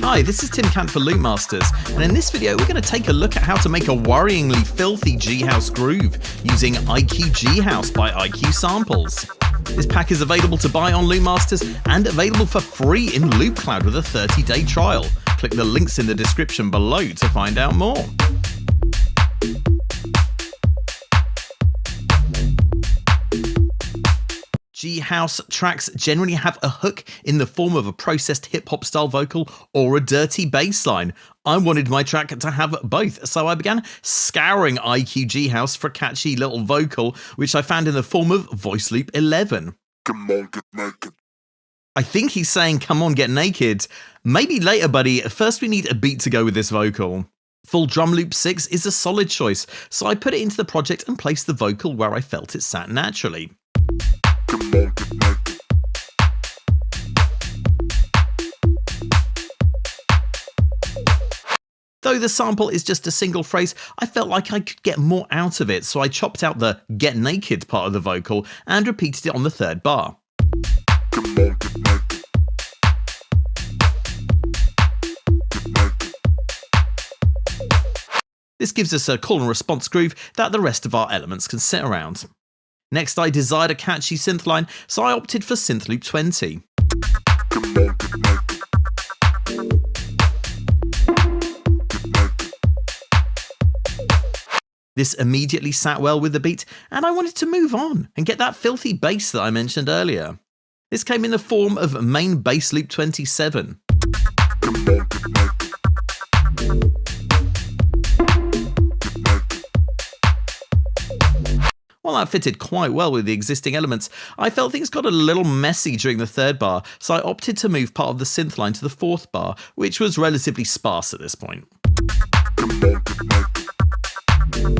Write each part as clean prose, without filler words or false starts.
Hi, this is Tim Cant for Loop Masters, and in this video we're going to take a look at how to make a worryingly filthy G-House groove using IQ G-House by IQ Samples. This pack is available to buy on Loop Masters and available for free in Loop Cloud with a 30-day trial. Click the links in the description below to find out more. G-House tracks generally have a hook in the form of a processed hip-hop style vocal or a dirty bass line. I wanted my track to have both, so I began scouring IQ G-House for a catchy little vocal, which I found in the form of Voice Loop 11. Come on, get naked. I think he's saying, come on, get naked. Maybe later, buddy. First we need a beat to go with this vocal. Full Drum Loop 6 is a solid choice, so I put it into the project and placed the vocal where I felt it sat naturally. Come on, get naked. Though the sample is just a single phrase, I felt like I could get more out of it, so I chopped out the get naked part of the vocal and repeated it on the third bar. Come on, get naked. Get naked. This gives us a call and response groove that the rest of our elements can sit around. Next, I desired a catchy synth line, so I opted for Synth Loop 20. Come on, get naked. Get naked. This immediately sat well with the beat, and I wanted to move on and get that filthy bass that I mentioned earlier. This came in the form of main bass loop 27. Come on, get naked. Get naked. While that fitted quite well with the existing elements, I felt things got a little messy during the third bar, so I opted to move part of the synth line to the fourth bar, which was relatively sparse at this point. Come on, get naked. Get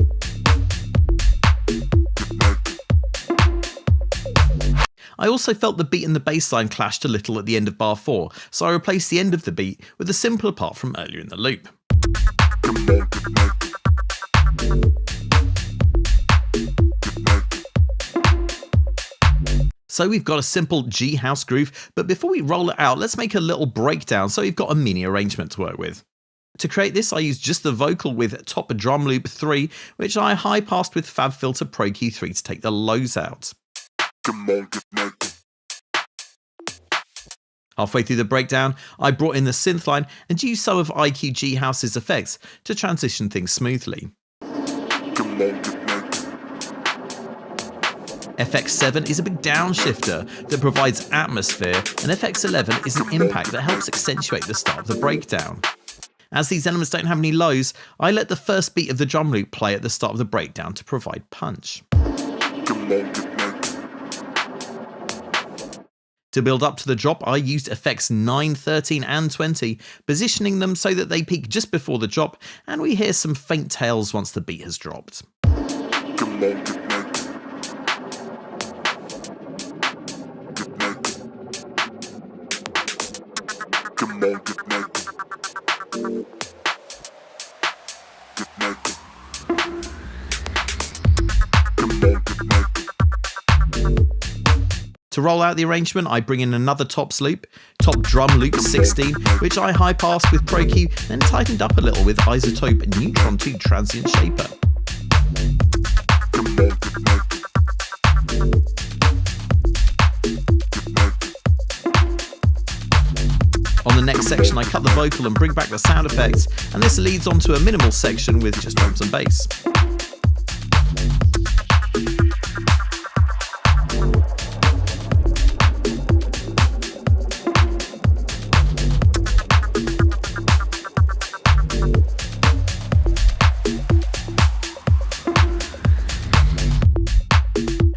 naked. I also felt the beat and the bass line clashed a little at the end of bar 4, so I replaced the end of the beat with a simpler part from earlier in the loop. Come on, get naked. Get naked. So we've got a simple G-House groove, but before we roll it out, let's make a little breakdown so we've got a mini arrangement to work with. To create this, I used just the vocal with Top Drum Loop 3, which I high-passed with FabFilter Pro Q3 to take the lows out. Come on, get naked. Halfway through the breakdown, I brought in the synth line and used some of IQ G-House's effects to transition things smoothly. Come on, get naked. FX7 is a big downshifter that provides atmosphere, and FX11 is an impact that helps accentuate the start of the breakdown. As these elements don't have any lows, I let the first beat of the drum loop play at the start of the breakdown to provide punch. Come on, get naked. To build up to the drop, I used effects 9, 13 and 20, positioning them so that they peak just before the drop, and we hear some faint tails once the beat has dropped. Come on, get naked. Get naked. Come on, get naked. Get naked. Come on, get naked. To roll out the arrangement, I bring in another tops loop, Top Drum Loop 16, which I high-passed with Pro Q, then tightened up a little with Isotope Neutron 2 Transient Shaper. Come on, get naked. Get naked. On the next section, I cut the vocal and bring back the sound effects, and this leads on to a minimal section with just drums and bass.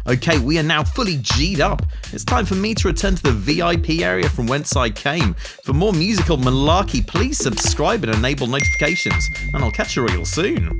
Okay, we are now fully G'd up. It's time for me to return to the VIP area from whence I came. For more musical malarkey, please subscribe and enable notifications, and I'll catch you real soon.